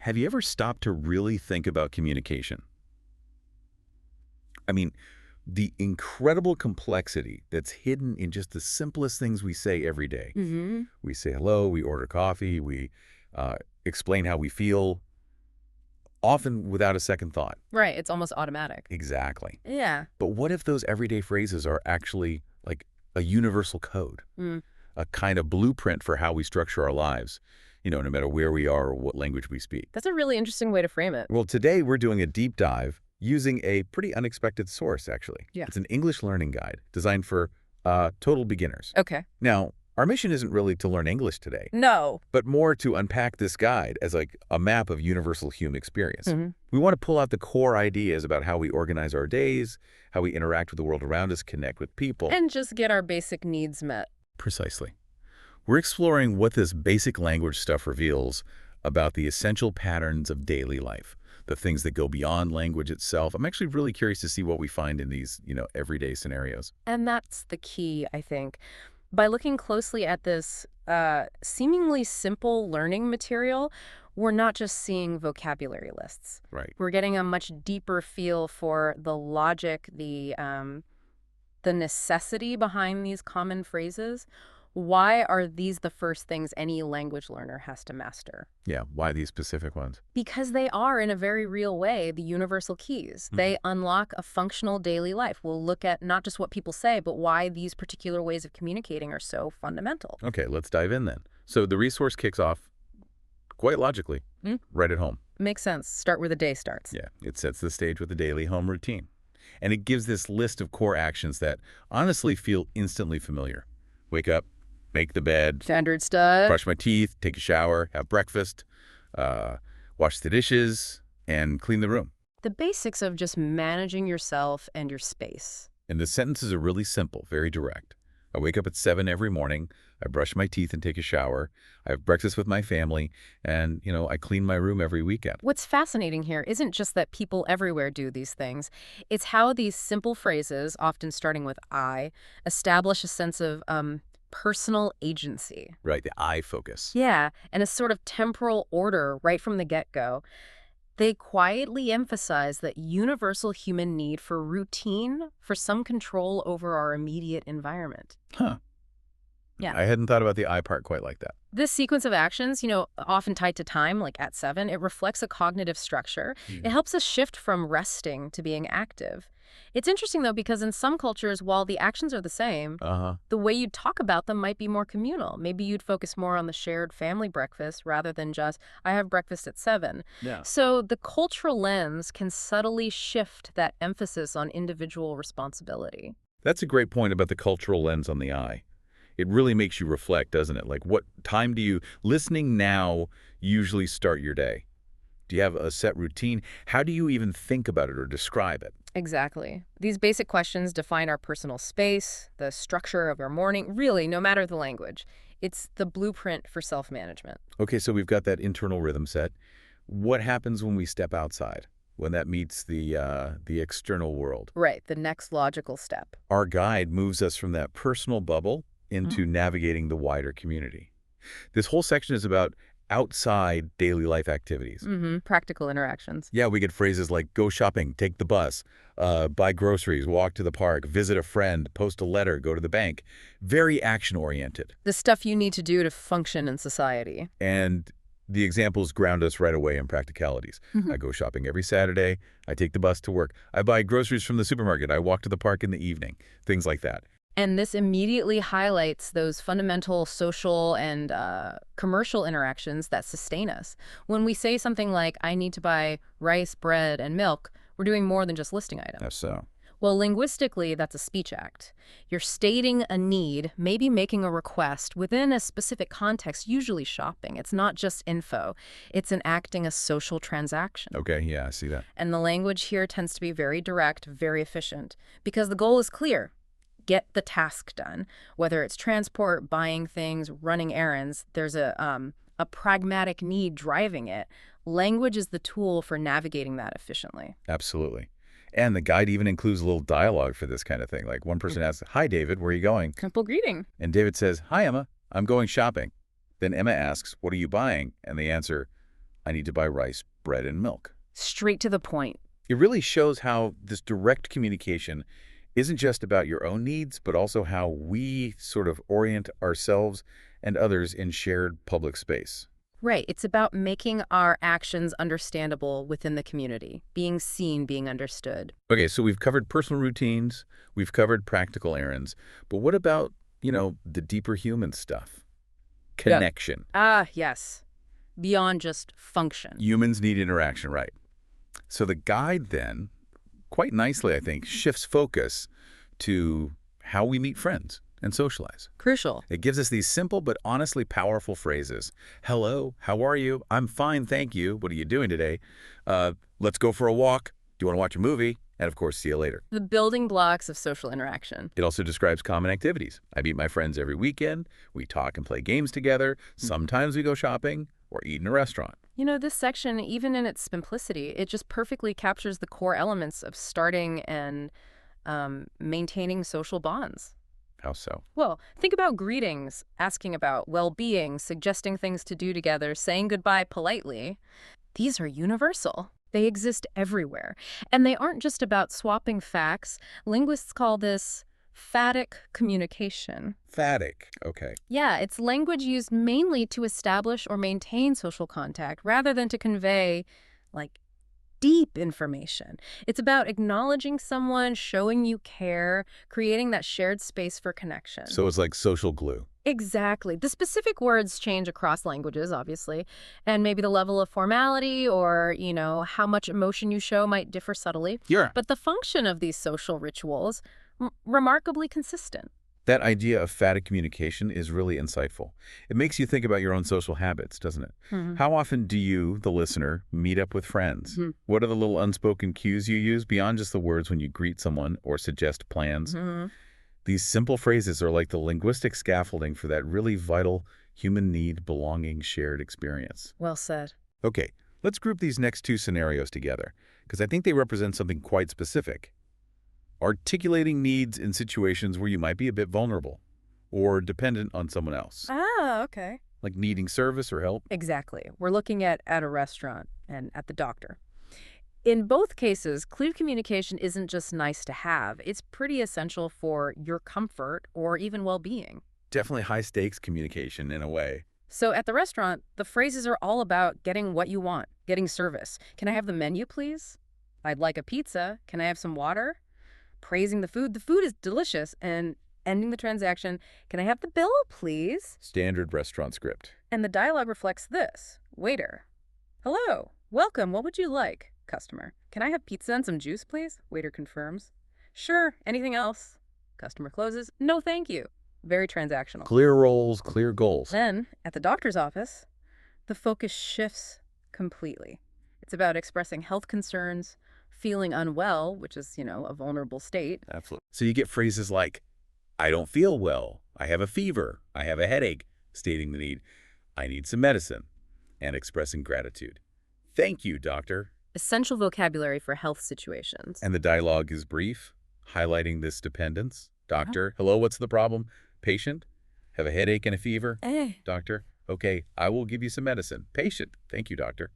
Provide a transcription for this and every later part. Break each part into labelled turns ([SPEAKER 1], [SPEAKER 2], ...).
[SPEAKER 1] Have you ever stopped to really think about communication? I mean, the incredible complexity that's hidden in just the simplest things we say every day.
[SPEAKER 2] Hmm.
[SPEAKER 1] We say hello, we order coffee, we uh, explain how we feel, often without a second thought.
[SPEAKER 2] Right. It's almost automatic.
[SPEAKER 1] Exactly.
[SPEAKER 2] Yeah.
[SPEAKER 1] But what if those everyday phrases are actually like a universal code,
[SPEAKER 2] Mm.
[SPEAKER 1] a kind of blueprint for how we structure our lives, no matter where we are or what language we speak?
[SPEAKER 2] That's a really interesting way to frame it.
[SPEAKER 1] Well, today we're doing a deep dive using a pretty unexpected source, actually.
[SPEAKER 2] Yeah.
[SPEAKER 1] It's an English learning guide designed for total beginners.
[SPEAKER 2] Okay.
[SPEAKER 1] Now, our mission isn't really to learn English today,
[SPEAKER 2] No.
[SPEAKER 1] but more to unpack this guide as like a map of universal human experience.
[SPEAKER 2] Hmm.
[SPEAKER 1] We want to pull out the core ideas about how we organize our days, how we interact with the world around us, connect with people.
[SPEAKER 2] And just get our basic needs met.
[SPEAKER 1] Precisely. We're exploring what this basic language stuff reveals about the essential patterns of daily life, the things that go beyond language itself. I'm actually really curious to see what we find in these, everyday scenarios.
[SPEAKER 2] And that's the key, I think. By looking closely at this seemingly simple learning material, we're not just seeing vocabulary lists.
[SPEAKER 1] Right.
[SPEAKER 2] We're getting a much deeper feel for the logic, the necessity behind these common phrases. Why are these the first things any language learner has to master?
[SPEAKER 1] Yeah. Why these specific ones?
[SPEAKER 2] Because they are, in a very real way, the universal keys. They unlock a functional daily life. We'll look at not just what people say, but why these particular ways of communicating are so fundamental.
[SPEAKER 1] Okay, let's dive in then. So the resource kicks off quite logically,
[SPEAKER 2] Mm.
[SPEAKER 1] right at home.
[SPEAKER 2] Makes sense. Start where the day starts.
[SPEAKER 1] Yeah, it sets the stage with the daily home routine. And it gives this list of core actions that honestly feel instantly familiar. Wake up, make the bed,
[SPEAKER 2] Standard stuff.
[SPEAKER 1] brush my teeth, take a shower, have breakfast, uh, wash the dishes, and clean the room.
[SPEAKER 2] The basics of just managing yourself and your space.
[SPEAKER 1] And the sentences are really simple, very direct. I wake up at 7 every morning, I brush my teeth and take a shower, I have breakfast with my family, and, I clean my room every weekend.
[SPEAKER 2] What's fascinating here isn't just that people everywhere do these things. It's how these simple phrases, often starting with I, establish a sense of personal agency.
[SPEAKER 1] Right, the I focus.
[SPEAKER 2] Yeah, and a sort of temporal order right from the get-go. They quietly emphasize that universal human need for routine, for some control over our immediate environment.
[SPEAKER 1] Huh.
[SPEAKER 2] Yeah.
[SPEAKER 1] I hadn't thought about the I part quite like that.
[SPEAKER 2] This sequence of actions, often tied to time, like at 7, it reflects a cognitive structure. It helps us shift from resting to being active. It's interesting, though, because in some cultures, while the actions are the same,
[SPEAKER 1] Uh-huh.
[SPEAKER 2] the way you'd talk about them might be more communal. Maybe you'd focus more on the shared family breakfast rather than just, I have breakfast at 7.
[SPEAKER 1] Yeah.
[SPEAKER 2] So the cultural lens can subtly shift that emphasis on individual responsibility.
[SPEAKER 1] That's a great point about the cultural lens on the I. It really makes you reflect, doesn't it? Like, what time do you, listening now, usually start your day? Do you have a set routine? How do you even think about it or describe it?
[SPEAKER 2] Exactly. These basic questions define our personal space, the structure of our morning, really, no matter the language. It's the blueprint for self-management.
[SPEAKER 1] Okay, so we've got that internal rhythm set. What happens when we step outside, when that meets the external world?
[SPEAKER 2] Right, the next logical step.
[SPEAKER 1] Our guide moves us from that personal bubble into navigating the wider community. This whole section is about outside daily life activities.
[SPEAKER 2] Practical interactions.
[SPEAKER 1] Yeah, we get phrases like go shopping, take the bus, buy groceries, walk to the park, visit a friend, post a letter, go to the bank. Very action-oriented.
[SPEAKER 2] The stuff you need to do to function in society.
[SPEAKER 1] And the examples ground us right away in practicalities. I go shopping every Saturday. I take the bus to work. I buy groceries from the supermarket. I walk to the park in the evening. Things like that.
[SPEAKER 2] And this immediately highlights those fundamental social and commercial interactions that sustain us. When we say something like, I need to buy rice, bread, and milk, we're doing more than just listing items.
[SPEAKER 1] That's so.
[SPEAKER 2] Well, linguistically, that's a speech act. You're stating a need, maybe making a request within a specific context, usually shopping. It's not just info. It's enacting a social transaction.
[SPEAKER 1] Okay, yeah, I see that.
[SPEAKER 2] And the language here tends to be very direct, very efficient, because the goal is clear. Get the task done. Whether it's transport, buying things, running errands, there's a pragmatic need driving it. Language is the tool for navigating that efficiently.
[SPEAKER 1] Absolutely. And the guide even includes a little dialogue for this kind of thing. Like one person asks, hi, David, where are you going?
[SPEAKER 2] Simple greeting.
[SPEAKER 1] And David says, hi, Emma, I'm going shopping. Then Emma asks, what are you buying? And they answer, I need to buy rice, bread, and milk.
[SPEAKER 2] Straight to the point.
[SPEAKER 1] It really shows how this direct communication isn't just about your own needs, but also how we sort of orient ourselves and others in shared public space.
[SPEAKER 2] Right. It's about making our actions understandable within the community, being seen, being understood.
[SPEAKER 1] Okay, so we've covered personal routines, we've covered practical errands, but what about, the deeper human stuff?
[SPEAKER 2] Yeah.
[SPEAKER 1] Connection.
[SPEAKER 2] Ah, yes. Beyond just function.
[SPEAKER 1] Humans need interaction, right? So the guide then, quite nicely, I think, shifts focus to how we meet friends and socialize.
[SPEAKER 2] Crucial.
[SPEAKER 1] It gives us these simple but honestly powerful phrases. Hello, how are you? I'm fine, thank you. What are you doing today? Let's go for a walk. Do you want to watch a movie? And of course, see you later.
[SPEAKER 2] The building blocks of social interaction.
[SPEAKER 1] It also describes common activities. I meet my friends every weekend. We talk and play games together. Sometimes we go shopping or eat in a restaurant.
[SPEAKER 2] This section, even in its simplicity, it just perfectly captures the core elements of starting and maintaining social bonds.
[SPEAKER 1] How so?
[SPEAKER 2] Well, think about greetings, asking about well-being, suggesting things to do together, saying goodbye politely. These are universal. They exist everywhere. And they aren't just about swapping facts. Linguists call this phatic communication.
[SPEAKER 1] Phatic. Okay.
[SPEAKER 2] Yeah, it's language used mainly to establish or maintain social contact rather than to convey, deep information. It's about acknowledging someone, showing you care, creating that shared space for connection.
[SPEAKER 1] So it's like social glue.
[SPEAKER 2] Exactly. The specific words change across languages, obviously, and maybe the level of formality or, how much emotion you show might differ subtly.
[SPEAKER 1] Yeah.
[SPEAKER 2] But the function of these social rituals, remarkably consistent.
[SPEAKER 1] That idea of phatic communication is really insightful. It makes you think about your own social habits, doesn't it?
[SPEAKER 2] Mm-hmm.
[SPEAKER 1] How often do you, the listener, meet up with friends?
[SPEAKER 2] Mm-hmm.
[SPEAKER 1] What are the little unspoken cues you use beyond just the words when you greet someone or suggest plans?
[SPEAKER 2] Mm-hmm.
[SPEAKER 1] These simple phrases are like the linguistic scaffolding for that really vital human need, belonging, shared experience.
[SPEAKER 2] Well said.
[SPEAKER 1] Okay, let's group these next two scenarios together, because I think they represent something quite specific. Articulating needs in situations where you might be a bit vulnerable or dependent on someone else,
[SPEAKER 2] Ah, okay.
[SPEAKER 1] like needing service or help.
[SPEAKER 2] Exactly. We're looking at a restaurant and at the doctor. In both cases, clear communication isn't just nice to have. It's pretty essential for your comfort or even well-being.
[SPEAKER 1] Definitely high-stakes communication in a way.
[SPEAKER 2] So at the restaurant, the phrases are all about getting what you want, getting service. Can I have the menu, please? I'd like a pizza. Can I have some water? Praising the food. The food is delicious. And ending the transaction. Can I have the bill, please?
[SPEAKER 1] Standard restaurant script.
[SPEAKER 2] And the dialogue reflects this. Waiter. Hello. Welcome. What would you like? Customer. Can I have pizza and some juice, please? Waiter confirms. Sure. Anything else? Customer closes. No, thank you. Very transactional.
[SPEAKER 1] Clear roles, clear goals.
[SPEAKER 2] Then, at the doctor's office, the focus shifts completely. It's about expressing health concerns, feeling unwell, which is, a vulnerable state.
[SPEAKER 1] Absolutely. So you get phrases like, I don't feel well, I have a fever, I have a headache, stating the need, I need some medicine, and expressing gratitude. Thank you, doctor.
[SPEAKER 2] Essential vocabulary for health situations.
[SPEAKER 1] And the dialogue is brief, highlighting this dependence. Doctor, hello, what's the problem? Patient, have a headache and a fever? Doctor, okay, I will give you some medicine. Patient, thank you, doctor.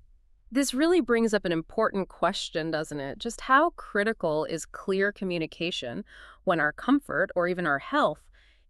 [SPEAKER 2] This really brings up an important question, doesn't it? Just how critical is clear communication when our comfort or even our health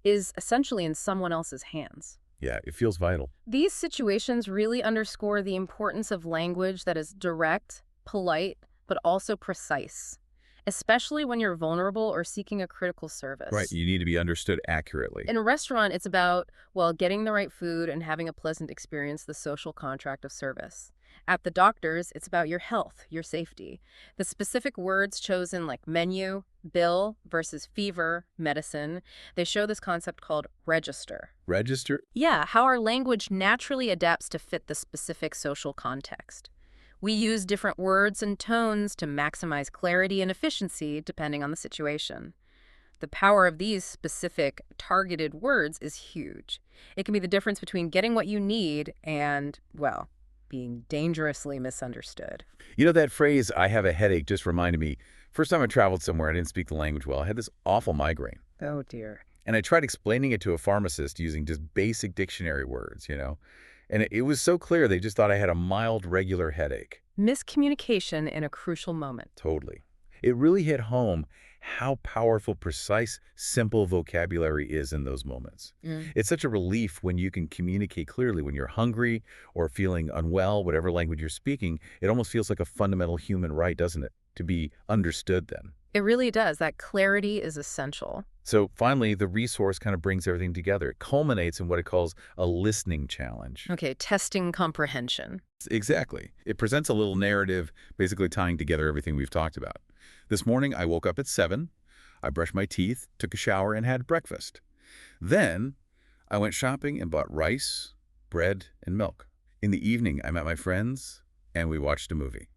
[SPEAKER 2] is essentially in someone else's hands?
[SPEAKER 1] Yeah, it feels vital.
[SPEAKER 2] These situations really underscore the importance of language that is direct, polite, but also precise, especially when you're vulnerable or seeking a critical service.
[SPEAKER 1] Right, you need to be understood accurately.
[SPEAKER 2] In a restaurant, it's about, getting the right food and having a pleasant experience, the social contract of service. At the doctor's, it's about your health, your safety. The specific words chosen like menu, bill versus fever, medicine, they show this concept called register.
[SPEAKER 1] Register?
[SPEAKER 2] Yeah, how our language naturally adapts to fit the specific social context. We use different words and tones to maximize clarity and efficiency depending on the situation. The power of these specific targeted words is huge. It can be the difference between getting what you need and, being dangerously misunderstood.
[SPEAKER 1] That phrase, I have a headache, just reminded me, first time I traveled somewhere, I didn't speak the language well. I had this awful migraine.
[SPEAKER 2] Oh, dear.
[SPEAKER 1] And I tried explaining it to a pharmacist using just basic dictionary words, And it was so clear they just thought I had a mild, regular headache.
[SPEAKER 2] Miscommunication in a crucial moment.
[SPEAKER 1] Totally. It really hit home how powerful, precise, simple vocabulary is in those moments.
[SPEAKER 2] Mm.
[SPEAKER 1] It's such a relief when you can communicate clearly. When you're hungry or feeling unwell, whatever language you're speaking, it almost feels like a fundamental human right, doesn't it? To be understood then.
[SPEAKER 2] It really does. That clarity is essential.
[SPEAKER 1] So finally, the resource kind of brings everything together. It culminates in what it calls a listening challenge.
[SPEAKER 2] Okay, testing comprehension.
[SPEAKER 1] Exactly. It presents a little narrative, basically tying together everything we've talked about. This morning, I woke up at 7. I brushed my teeth, took a shower, and had breakfast. Then, I went shopping and bought rice, bread, and milk. In the evening, I met my friends, and we watched a movie.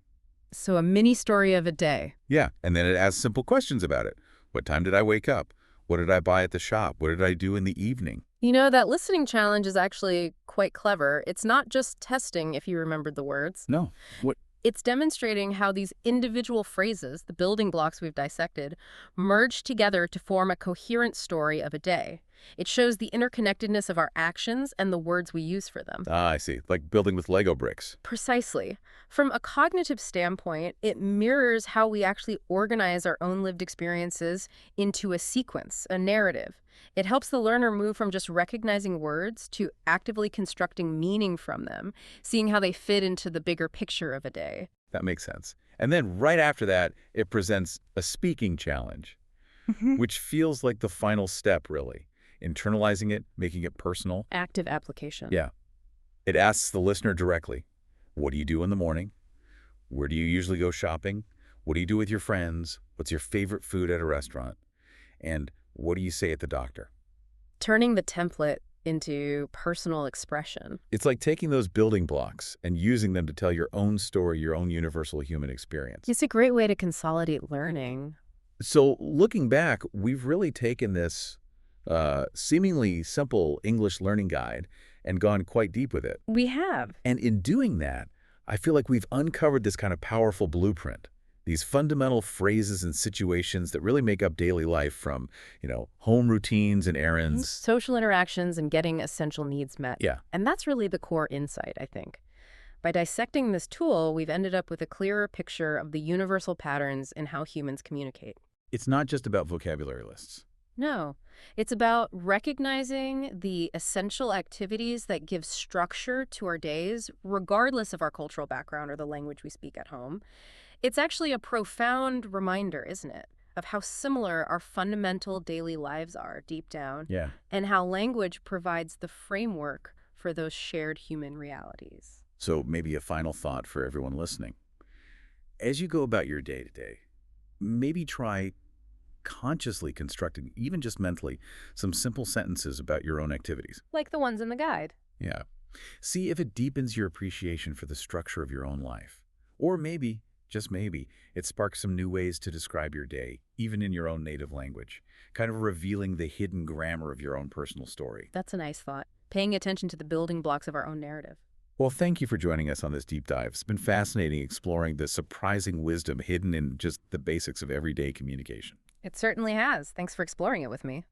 [SPEAKER 2] So a mini story of a day.
[SPEAKER 1] Yeah, and then it asks simple questions about it. What time did I wake up? What did I buy at the shop? What did I do in the evening?
[SPEAKER 2] You know, that listening challenge is actually quite clever. It's not just testing if you remembered the words.
[SPEAKER 1] No. What?
[SPEAKER 2] It's demonstrating how these individual phrases, the building blocks we've dissected, merge together to form a coherent story of a day. It shows the interconnectedness of our actions and the words we use for them.
[SPEAKER 1] Ah, I see. Like building with Lego bricks.
[SPEAKER 2] Precisely. From a cognitive standpoint, it mirrors how we actually organize our own lived experiences into a sequence, a narrative. It helps the learner move from just recognizing words to actively constructing meaning from them, seeing how they fit into the bigger picture of a day.
[SPEAKER 1] That makes sense. And then right after that, it presents a speaking challenge, which feels like the final step, really. Internalizing it, making it personal.
[SPEAKER 2] Active application.
[SPEAKER 1] Yeah. It asks the listener directly, what do you do in the morning? Where do you usually go shopping? What do you do with your friends? What's your favorite food at a restaurant? And what do you say at the doctor?
[SPEAKER 2] Turning the template into personal expression.
[SPEAKER 1] It's like taking those building blocks and using them to tell your own story, your own universal human experience.
[SPEAKER 2] It's a great way to consolidate learning.
[SPEAKER 1] So looking back, we've really taken this seemingly simple English learning guide and gone quite deep with it.
[SPEAKER 2] We have.
[SPEAKER 1] And in doing that, I feel like we've uncovered this kind of powerful blueprint, these fundamental phrases and situations that really make up daily life from, home routines and errands.
[SPEAKER 2] Social interactions and getting essential needs met.
[SPEAKER 1] Yeah.
[SPEAKER 2] And that's really the core insight, I think. By dissecting this tool, we've ended up with a clearer picture of the universal patterns in how humans communicate.
[SPEAKER 1] It's not just about vocabulary lists.
[SPEAKER 2] No, it's about recognizing the essential activities that give structure to our days, regardless of our cultural background or the language we speak at home. It's actually a profound reminder, isn't it, of how similar our fundamental daily lives are deep down,
[SPEAKER 1] Yeah.
[SPEAKER 2] and how language provides the framework for those shared human realities.
[SPEAKER 1] So maybe a final thought for everyone listening. As you go about your day-to-day, maybe try consciously constructing, even just mentally, some simple sentences about your own activities.
[SPEAKER 2] Like the ones in the guide.
[SPEAKER 1] Yeah. See if it deepens your appreciation for the structure of your own life. Or maybe, just maybe, it sparks some new ways to describe your day, even in your own native language, kind of revealing the hidden grammar of your own personal story.
[SPEAKER 2] That's a nice thought. Paying attention to the building blocks of our own narrative.
[SPEAKER 1] Well, thank you for joining us on this deep dive. It's been fascinating exploring the surprising wisdom hidden in just the basics of everyday communication.
[SPEAKER 2] It certainly has. Thanks for exploring it with me.